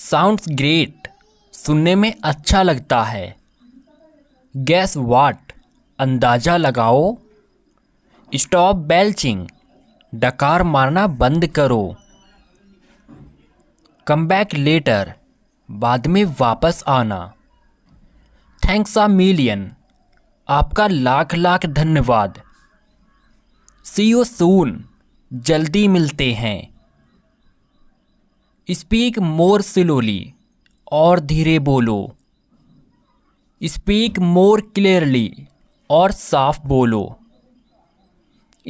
Sounds great, सुनने में अच्छा लगता है। गेस व्हाट, अंदाज़ा लगाओ। स्टॉप बेल्चिंग, डकार मारना बंद करो। कम बैक लेटर, बाद में वापस आना। थैंक्स अ मिलियन, आपका लाख लाख धन्यवाद। सी यू सून, जल्दी मिलते हैं। स्पीक मोर स्लोली, और धीरे बोलो। स्पीक मोर क्लियरली, और साफ बोलो।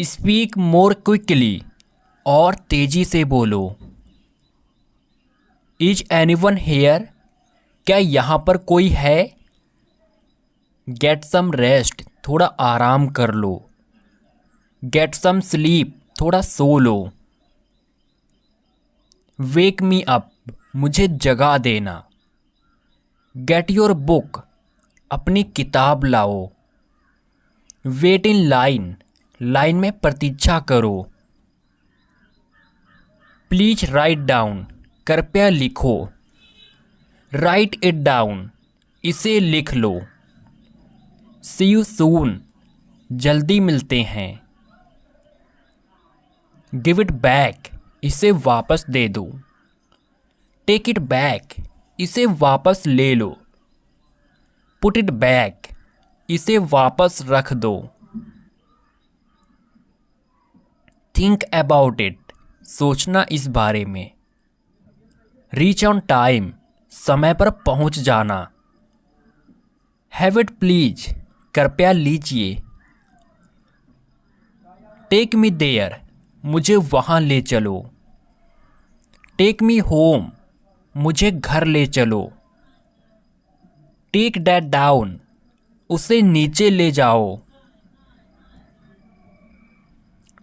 स्पीक मोर क्विकली, और तेजी से बोलो। इज एनीवन हेयर, क्या यहाँ पर कोई है? गेट सम रेस्ट, थोड़ा आराम कर लो। गेट सम स्लीप, थोड़ा सो लो। वेक मी अप, मुझे जगा देना। गेट योर बुक, अपनी किताब लाओ। वेट इन लाइन, लाइन में प्रतीक्षा करो। प्लीज राइट डाउन, कृपया लिखो। राइट इट डाउन, इसे लिख लो। सी यू सून, जल्दी मिलते हैं। गिव इट बैक, इसे वापस दे दो। टेक इट बैक, इसे वापस ले लो। पुट इट बैक, इसे वापस रख दो। थिंक अबाउट इट, सोचना इस बारे में। रीच ऑन टाइम, समय पर पहुंच जाना। हैव इट प्लीज, कृपया लीजिए। टेक मी देयर, मुझे वहां ले चलो। टेक मी होम, मुझे घर ले चलो। टेक दैट डाउन, उसे नीचे ले जाओ।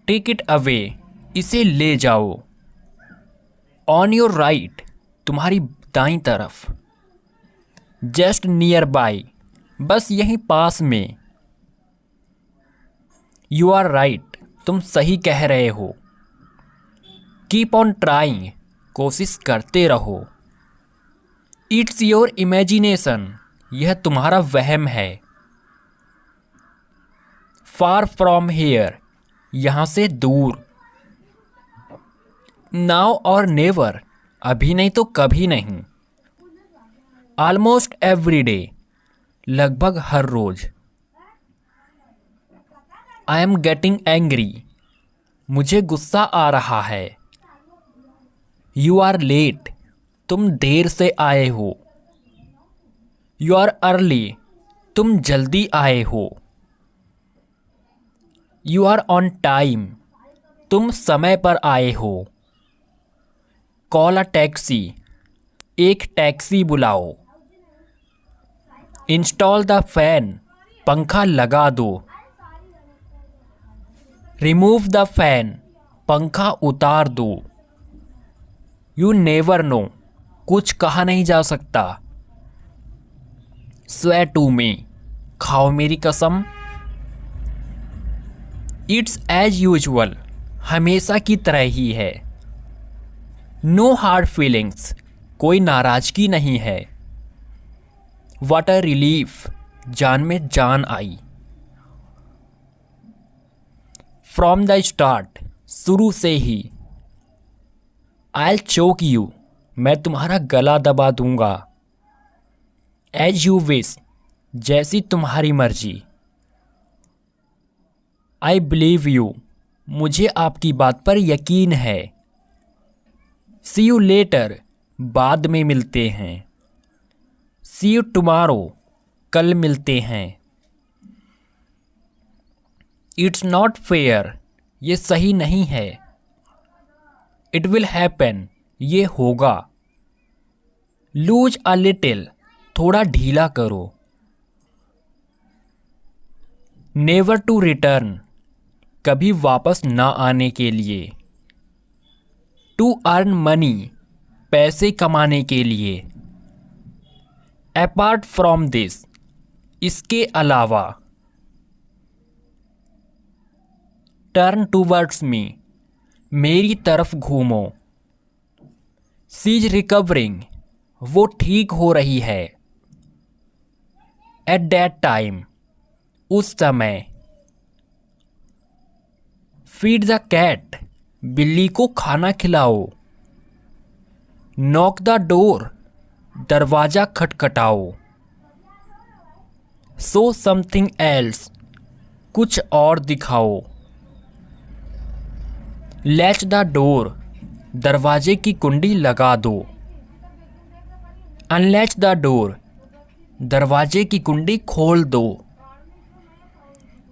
टेक इट अवे, इसे ले जाओ। ऑन योर राइट, तुम्हारी दाईं तरफ। जस्ट नियर बाय, बस यहीं पास में। यू आर राइट, तुम सही कह रहे हो। कीप ऑन ट्राइंग, कोशिश करते रहो। इट्स योर इमेजिनेशन, यह तुम्हारा वहम है। फार फ्रॉम हेयर, यहां से दूर। नाउ और नेवर, अभी नहीं तो कभी नहीं। ऑलमोस्ट एवरी डे, लगभग हर रोज। आई एम गेटिंग एंग्री, मुझे गुस्सा आ रहा है। यू आर लेट, तुम देर से आए हो। यू आर अर्ली, तुम जल्दी आए हो। यू आर ऑन टाइम, तुम समय पर आए हो। कॉल अ टैक्सी, एक टैक्सी बुलाओ। इंस्टॉल द फैन, पंखा लगा दो। रिमूव द फैन, पंखा उतार दो। यू नेवर नो, कुछ कहा नहीं जा सकता। स्वेयर टू मी, खाओ मेरी कसम। इट्स एज यूजुअल, हमेशा की तरह ही है। नो हार्ड फीलिंग्स, कोई नाराजगी नहीं है। व्हाट अ रिलीफ, जान में जान आई। फ्रॉम द स्टार्ट, शुरू से ही। आई चोक यू, मैं तुम्हारा गला दबा दूंगा। एज यू विश, जैसी तुम्हारी मर्जी। आई बिलीव यू, मुझे आपकी बात पर यकीन है। सी यू लेटर, बाद में मिलते हैं। सी यू टुमारो, कल मिलते हैं। इट्स नॉट फेयर, ये सही नहीं है। इट विल हैपन, ये होगा। लूज अ लिटिल, थोड़ा ढीला करो। नेवर टू रिटर्न, कभी वापस ना आने के लिए। टू अर्न मनी, पैसे कमाने के लिए। अपार्ट फ्रॉम दिस, इसके अलावा। टर्न टूवर्ड्स मी, मेरी तरफ घूमो। सी इज रिकवरिंग, वो ठीक हो रही है। एट दैट टाइम, उस समय। फीड द कैट, बिल्ली को खाना खिलाओ। नॉक द डोर, दरवाजा खटखटाओ। शो समथिंग एल्स, कुछ और दिखाओ। लैच द डोर, दरवाजे की कुंडी लगा दो। अनलैच द डोर, दरवाजे की कुंडी खोल दो।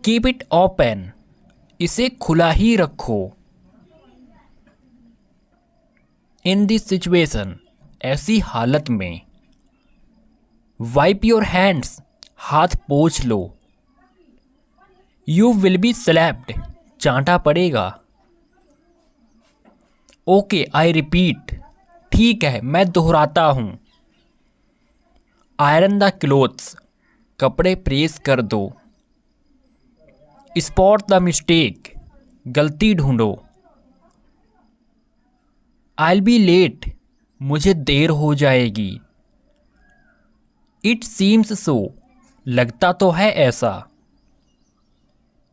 कीप इट ओपन, इसे खुला ही रखो। इन दिस सिचुएशन, ऐसी हालत में। वाइप योर हैंड्स, हाथ पोंछ लो। यू विल बी स्लैप्ड, चांटा पड़ेगा। ओके आई रिपीट, ठीक है मैं दोहराता हूं। आयरन द क्लोथ्स, कपड़े प्रेस कर दो। स्पॉट द मिस्टेक, गलती ढूंढो। I'll बी लेट, मुझे देर हो जाएगी। इट सीम्स सो, लगता तो है ऐसा।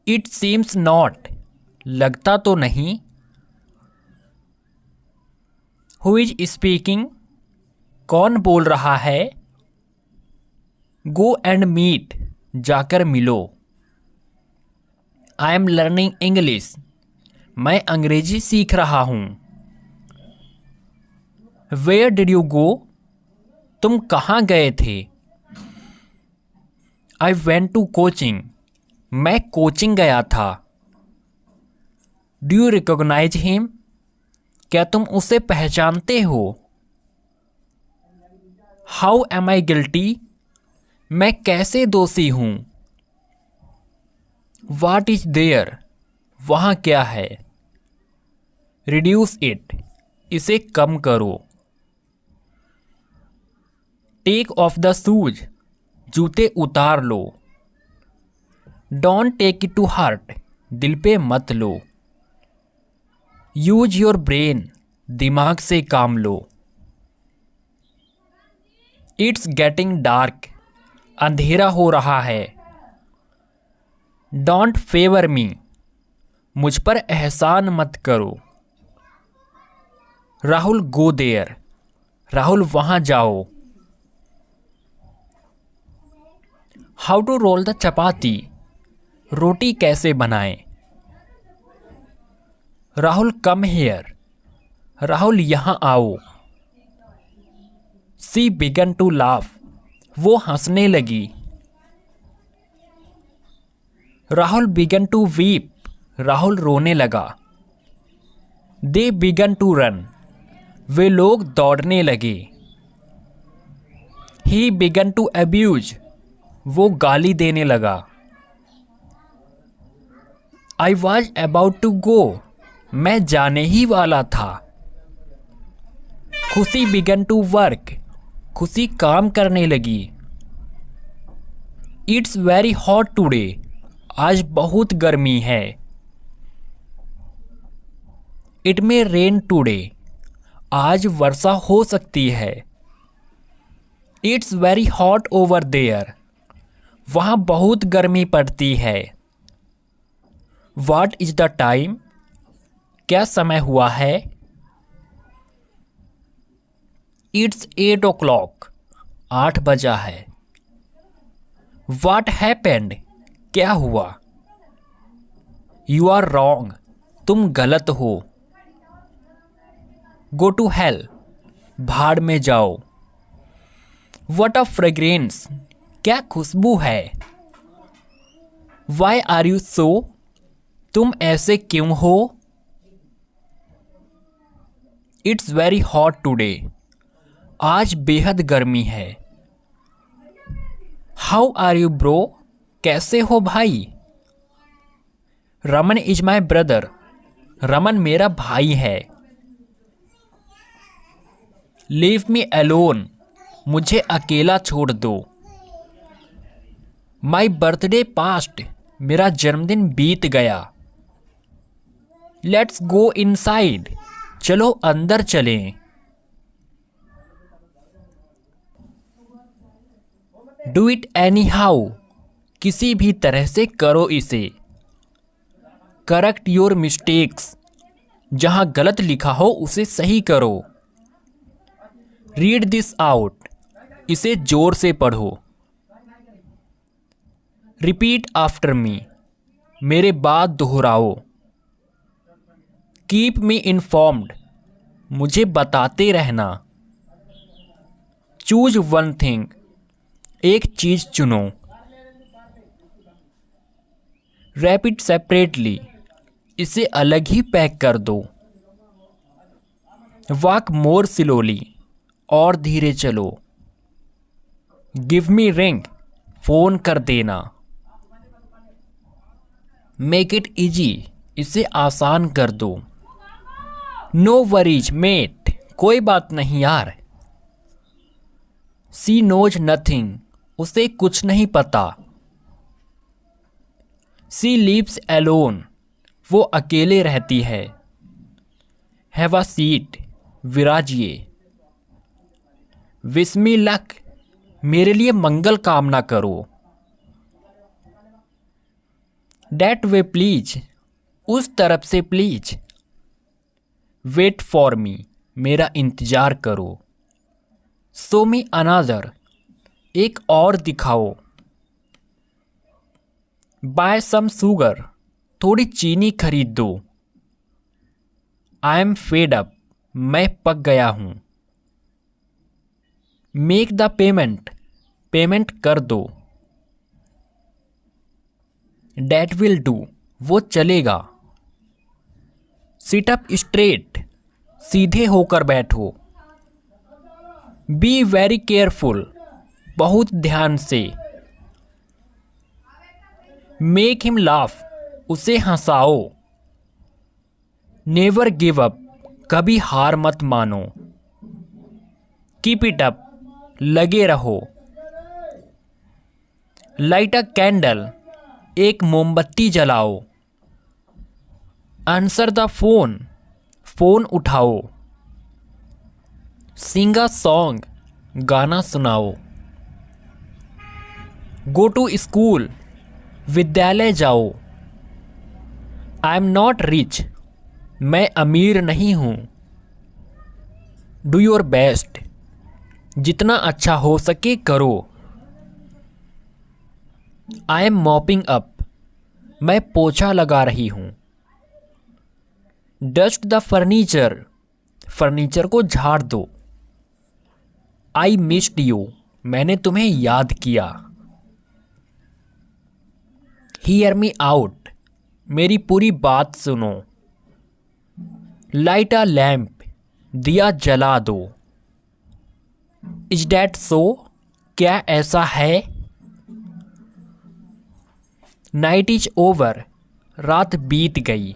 इट सीम्स नॉट, लगता तो नहीं। हु इज स्पीकिंग, कौन बोल रहा है। गो एंड मीट, जाकर मिलो। आई एम लर्निंग इंग्लिश, मैं अंग्रेजी सीख रहा हूं। वेयर डिड यू गो, तुम कहाँ गए थे। आई वेंट टू कोचिंग, मैं कोचिंग गया था। डू यू रिकॉग्नाइज हिम, क्या तुम उसे पहचानते हो। हाउ एम आई गिल्टी, मैं कैसे दोषी हूं। वाट इज देयर, वहां क्या है। रिड्यूस इट, इसे कम करो। टेक ऑफ द शूज, जूते उतार लो। Don't take it to heart, दिल पे मत लो। यूज योर ब्रेन, दिमाग से काम लो। इट्स गेटिंग डार्क, अंधेरा हो रहा है। डोंट फेवर मी, मुझ पर एहसान मत करो। राहुल गो देयर, राहुल वहां जाओ। हाउ टू रोल द चपाती, रोटी कैसे बनाएं। राहुल कम हियर, राहुल यहां आओ। सी बिगन टू लाफ, वो हंसने लगी। Rahul began to weep, Rahul रोने लगा। दे बिगन टू रन, वे लोग दौड़ने लगे। ही बिगन टू अब्यूज, वो गाली देने लगा। I was about to go, मैं जाने ही वाला था। खुशी बिगन टू वर्क, खुशी काम करने लगी। इट्स वेरी हॉट टुडे, आज बहुत गर्मी है। इट मे रेन टुडे, आज वर्षा हो सकती है। It's very hot over there, वहां बहुत गर्मी पड़ती है। व्हाट इज द टाइम, क्या समय हुआ है। इट्स 8 o'clock, 8 बजा है। व्हाट हैपेंड, क्या हुआ। यू आर रॉन्ग, तुम गलत हो। गो टू हेल, भाड़ में जाओ। व्हाट अ फ्रेग्रेंस, क्या खुशबू है। वाई आर यू सो, तुम ऐसे क्यों हो। इट्स वेरी हॉट टुडे, आज बेहद गर्मी है। हाउ आर यू ब्रो, कैसे हो भाई। Raman is my brother, Raman मेरा भाई है। लीव मी अलोन, मुझे अकेला छोड़ दो। माई बर्थडे पास्ट, मेरा जन्मदिन बीत गया। लेट्स गो इनसाइड, चलो अंदर चलें। डू इट एनी हाउ, किसी भी तरह से करो इसे। करेक्ट योर मिस्टेक्स, जहाँ गलत लिखा हो उसे सही करो। रीड दिस आउट, इसे जोर से पढ़ो। रिपीट आफ्टर मी, मेरे बाद दोहराओ। कीप मी इन्फॉर्म्ड, मुझे बताते रहना। चूज वन थिंग, एक चीज चुनो। रैप इट सेपरेटली, इसे अलग ही पैक कर दो। वॉक मोर स्लोली, और धीरे चलो। गिव मी रिंग, फोन कर देना। मेक इट इजी, इसे आसान कर दो। नो वरीज मेट, कोई बात नहीं यार। सी नोज नथिंग, उसे कुछ नहीं पता। सी लिव्स एलोन, वो अकेले रहती है। हैव अ सीट, विराजिए। विश मी लक, मेरे लिए मंगल कामना करो। डैट वे प्लीज, उस तरफ से प्लीज। वेट फॉर मी, मेरा इंतजार करो। सो मी अनादर, एक और दिखाओ। बाय सम शुगर, थोड़ी चीनी खरीद दो। आई एम फेड अप, मैं पक गया हूं। मेक द पेमेंट, पेमेंट कर दो। डैट विल डू, वो चलेगा। सिट अप स्ट्रेट, सीधे होकर बैठो। बी वेरी केयरफुल, बहुत ध्यान से। मेक हिम लाफ, उसे हंसाओ। नेवर गिव अप, कभी हार मत मानो। कीप इट अप, लगे रहो। लाइट अ कैंडल, एक मोमबत्ती जलाओ। आंसर द फोन, फोन उठाओ। सिंग अ सॉन्ग, गाना सुनाओ। गो टू स्कूल, विद्यालय जाओ। आई एम नॉट रिच, मैं अमीर नहीं हूं। डू योर बेस्ट, जितना अच्छा हो सके करो। आई एम मॉपिंग अप, मैं पोछा लगा रही हूं। डस्ट द फर्नीचर, फर्नीचर को झाड़ दो। आई मिस्ड यू, मैंने तुम्हें याद किया। हियर मी आउट, मेरी पूरी बात सुनो। लाइट अ लैम्प, दिया जला दो। इज डैट सो, क्या ऐसा है। नाइट इज ओवर, रात बीत गई।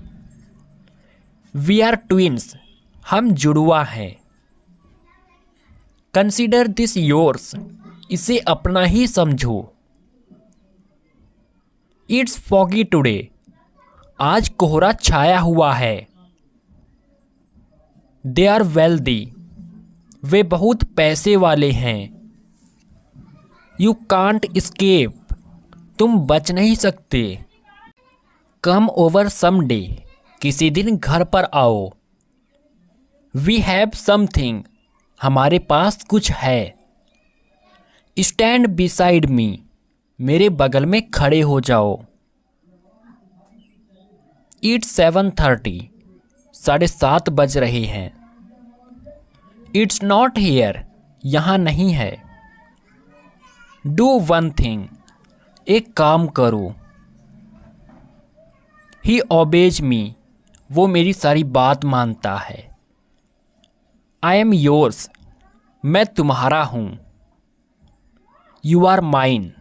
वी आर ट्विन्स, हम जुड़वा हैं। कंसिडर दिस योर्स, इसे अपना ही समझो। इट्स फॉगी टुडे, आज कोहरा छाया हुआ है। दे आर वेल्दी, वे बहुत पैसे वाले हैं। यू कांट एस्केप, तुम बच नहीं सकते। कम ओवर समडे, किसी दिन घर पर आओ। वी हैव समथिंग, हमारे पास कुछ है। स्टैंड बिसाइड मी, मेरे बगल में खड़े हो जाओ। इट्स 7:30, 7:30 बज रहे हैं। इट्स नॉट हियर, यहाँ नहीं है। डू वन थिंग, एक काम करो। ही ओबेज मी, वो मेरी सारी बात मानता है। आई एम योर्स, मैं तुम्हारा हूं। यू आर माइन,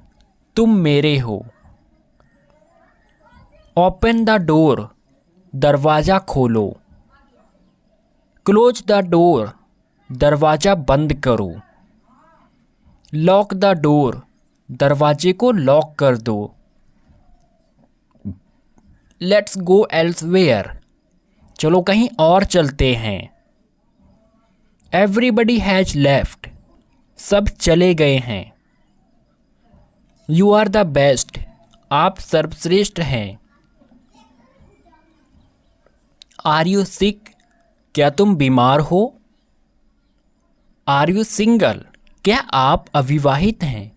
तुम मेरे हो। ओपन द डोर, दरवाज़ा खोलो। क्लोज द डोर, दरवाज़ा बंद करो। लॉक द डोर, दरवाजे को लॉक कर दो। लेट्स गो एल्सवेयर, चलो कहीं और चलते हैं। एवरीबडी हैज लेफ्ट, सब चले गए हैं। यू आर द बेस्ट, आप सर्वश्रेष्ठ हैं। आर यू सिक, क्या तुम बीमार हो। आर यू सिंगल, क्या आप अविवाहित हैं।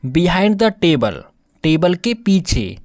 बिहाइंड द टेबल, टेबल के पीछे।